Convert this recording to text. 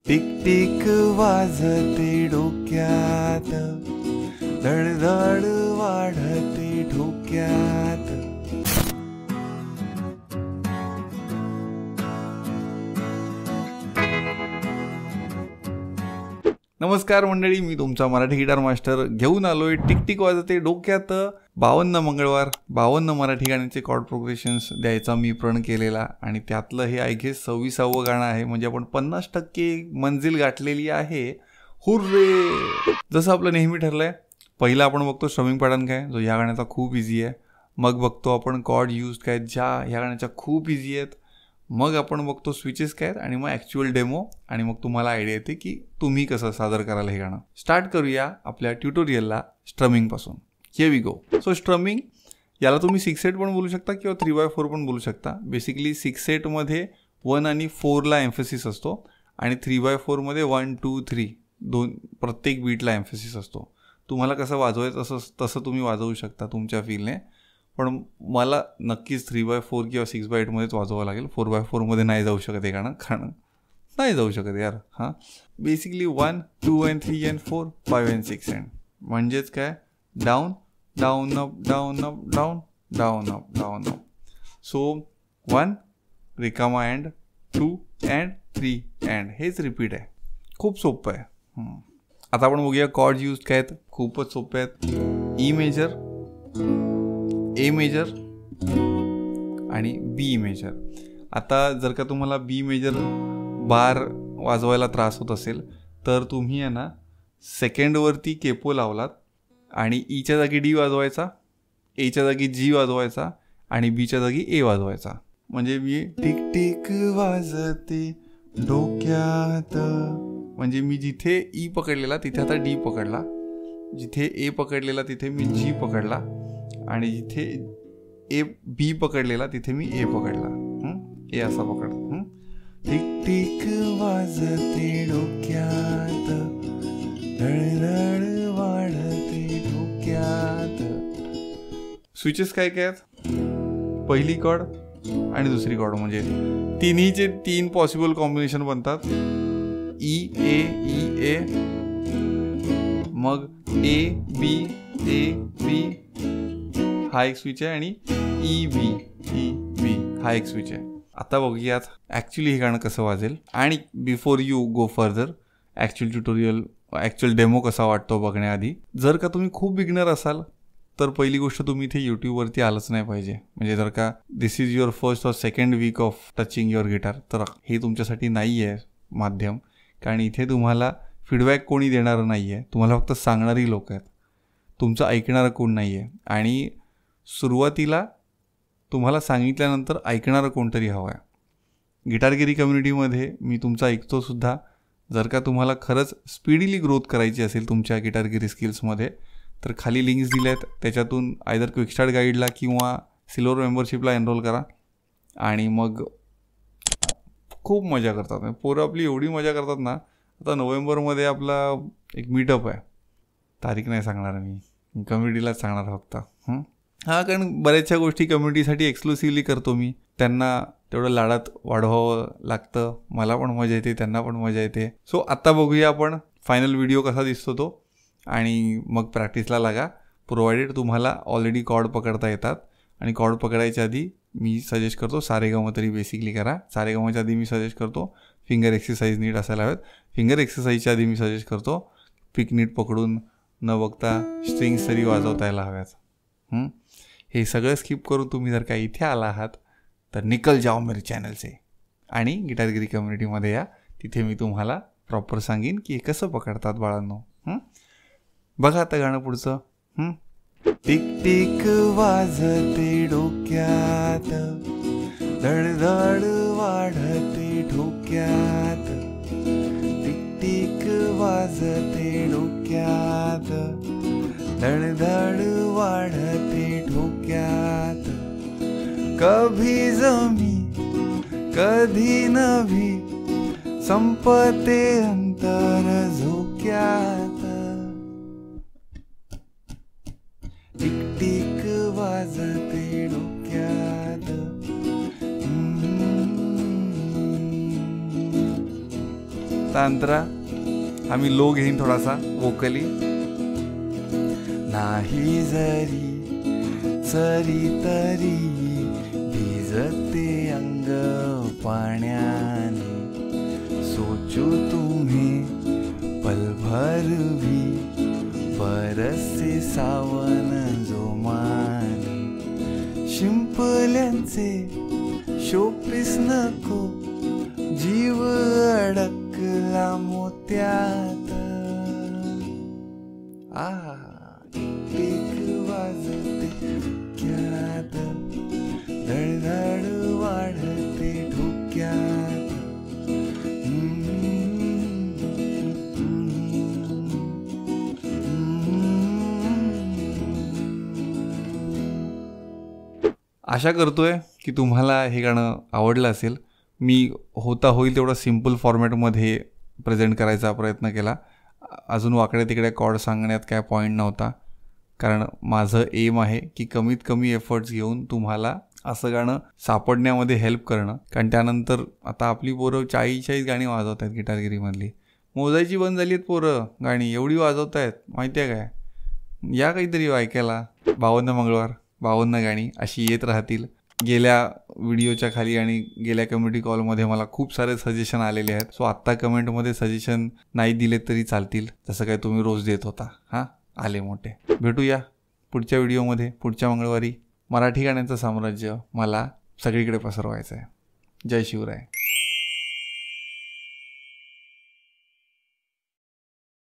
Tick tick वाजते डोक्यात, धडधड वाढते ठोक्यात. नमस्कार मंडळी, मी तुमचा मराठी गिटार मास्टर घेऊन आलोय टिकटिक वाजते डोक्यात. 52 मंगळवार 52 मराठी गाण्यांचे कॉर्ड प्रोग्रेशन्स द्यायचा मी प्रण केलेला आणि त्यातलं हे आय गेस 26वं गाणं आहे. म्हणजे आपण 50% मंजिल गाठलेली आहे. हुर्रे. जसं आपलं नेहमी ठरलंय, पहिला आपण बघतो स्ट्रमिंग पॅटर्न काय, जो ह्या गाण्याचा खूप इझी आहे. मग बघतो आपण कॉर्ड यूज काय, ज्या ह्या गाण्याच्या खूप इझी आहेत. मग आपण बघतो स्विचेस काय आणि मग ॲक्च्युअल डेमो, आणि मग तुम्हाला आयडिया येते की तुम्ही कसं सादर कराल हे गाणं. स्टार्ट करूया आपल्या ट्युटोरियलला स्ट्रमिंगपासून. Here we go. So strumming याला तुम्ही 6/8 पण बोलू शकता किंवा 3/4 पण बोलू शकता. बेसिकली 6/8मध्ये 1 आणि 4ला एम्फेसिस असतो आणि 3/4मध्ये 1, 2, 3 दोन प्रत्येक बीटला एम्फेसिस असतो. तुम्हाला कसं वाजवायचं तसं तुम्ही वाजवू शकता तुमच्या फीलने, पण मला नक्कीच 3/4 किंवा 6/8मध्येच वाजवावं लागेल. 4/4मध्ये नाही जाऊ शकत हे गाणं, नाही जाऊ शकत यार. हां, basically 1, 2 and 3 and 4, 5 and 6 and म्हणजेच काय, down down up down up down down up down up. So 1 रिकामा अँड, 2 and 3 and हेच रिपीट आहे. खूप सोपं आहे. आता आपण बघूया कॉर्ड यूज काय आहेत. खूपच सोपे आहेत. ई मेजर, ए मेजर आणि बी मेजर. आता जर का तुम्हाला बी मेजर बार वाजवायला त्रास होत असेल तर तुम्ही आहे ना सेकंडवरती केपो लावलात आणि ईच्या जागी डी वाजवायचा, एच्या जागी जी वाजवायचा आणि बीच्या जागी ए वाजवायचा. म्हणजे मी टिक टिक वाजते डोक्यात, म्हणजे मी जिथे ई पकडलेला तिथे आता डी पकडला, जिथे ए पकडलेला तिथे मी जी पकडला आणि जिथे ए बी पकडलेला तिथे मी ए पकडला. ए असा पकड. टिक टिक वाजते डोक्यात, धडधड वाढते ठोक्यात. स्विचेस काय काय आहेत. पहिली कॉर्ड आणि दुसरी कॉर्ड, म्हणजे तिन्हीचे 3 पॉसिबल कॉम्बिनेशन बनतात. ई ए, मग ए बी, ए बी हा एक स्विच आहे आणि ई बी हा एक स्विच आहे. आता बघूयात ॲक्च्युली हे गाणं कसं वाजेल. आणि before you go further, actual demo कसा वाटतो बघण्याआधी, जर का तुम्ही खूप बिगिनर असाल तर पहिली गोष्ट तुम्ही इथे यूट्यूबवरती आलंच नाही पाहिजे. म्हणजे जर का this is your first or second week of touching your guitar, तर हे तुमच्यासाठी नाही आहे माध्यम. कारण इथे तुम्हाला फीडबॅक कोणी देणारं नाही आहे, तुम्हाला फक्त सांगणारी लोक आहेत, तुमचं ऐकणारं कोण नाही आहे. आणि सुरुवातीला तुम्हाला सांगितल्यानंतर ऐकणारं कोणतरी हवं आहे. गिटारगिरी कम्युनिटीमध्ये मी तुमचं ऐकतो सुद्धा. जर का तुम्हाला खरंच स्पीडीली ग्रोथ करायची असेल तुमच्या गिटारगिरी स्किल्समध्ये, तर खाली लिंक्स दिल्या आहेत, त्याच्यातून आयदर क्विक स्टार्ट गाईडला किंवा सिल्वर मेंबरशिपला एनरोल करा आणि मग खूप मजा करतात. पोरं आपली एवढी मजा करतात ना. आता नोव्हेंबरमध्ये आपला एक मीटअप आहे, तारीख नाही सांगणार मी, कम्युनिटीलाच सांगणार फक्त. हां, कारण बऱ्याचशा गोष्टी कम्युनिटीसाठी एक्सक्लुसिव्हली करतो मी. त्यांना तेवढं लाडात वाढवावं लागतं. मला पण मजा येते, त्यांना पण मजा येते. सो आत्ता बघूया आपण फायनल व्हिडिओ कसा दिसतो तो, आणि मग प्रॅक्टिसला लागा. प्रोव्हाइडेड तुम्हाला ऑलरेडी कॉर्ड पकडता येतात. आणि कॉर्ड पकडायच्या आधी मी सजेस्ट करतो सारेगम तरी बेसिकली करा. सारेगमच्या आधी मी सजेस्ट करतो फिंगर एक्सरसाइज नीट असायला हवेत. फिंगर एक्सरसाइजच्या आधी मी सजेस्ट करतो पिक नीट पकडून न बघता स्ट्रिंग्स तरी वाजवता यायला हव्यात. हे सगळं स्किप करून तुम्ही जर का इथे आला आहात तर निकल जाओ मेरे चॅनल से आणि गिटारगिरी कम्युनिटीमध्ये या. तिथे मी तुम्हाला प्रॉपर सांगेन की हे कसं पकडतात बाळांनो. बघा आता गाणं पुढचं. टिक टिक वाजते डोक्यात, धडधड वाढते ठोक्यात. टिक टिक वाजते डोक्यात, धडधड वाढते ठोक्यात. कभी जमी कधी नभी, संपते अंतर झोक्यात. टिक टिक वाजते डोक्यात. तांत्रा आम्ही लो घेईन थोडासा वोकली. नाही जरी चरी तरी भिजते अंग पाण्याने, सोचू तुम्ही पलभर भी बरसे सावन जोमाने. शिंपल्यांचे शोपीस नको, जीव अडकला मोत्यात. टिक वाजते डोक्यात, धडधड वाढते डोक्यात. आशा करतोय की तुम्हाला हे गाणं आवडलं असेल. मी होता होईल तेवढा सिम्पल फॉर्मॅटमध्ये प्रेझेंट करायचा प्रयत्न केला. अजून वाकडे तिकडे कॉर्ड सांगण्यात काय पॉईंट नव्हता, कारण माझं एम आहे की कमीत कमी एफर्ट्स घेऊन तुम्हाला असं गाणं सापडण्यामध्ये हेल्प करणं. कारण त्यानंतर आता आपली पोरं 40 गाणी वाजवत आहेत गिटारगिरीमधली. मोजायची बंद झाली आहेत पोरं गाणी, एवढी वाजवत आहेत माहिती आहे काय. या काहीतरी ऐकायला. 52 मंगळवार 52 गाणी अशी येत राहतील. गेल्या व्हिडिओच्या खाली आणि गेल्या कम्युनिटी कॉलमध्ये मला खूप सारे सजेशन आलेले आहेत. सो आत्ता कमेंटमध्ये सजेशन नाही दिले तरी चालतील, जसं काय तुम्ही रोज देत होता. हां, आले मोठे. भेटूया पुढच्या व्हिडिओमध्ये पुढच्या मंगळवारी. मराठी गाण्यांचं साम्राज्य मला सगळीकडे पसरवायचं आहे. जय शिवराय.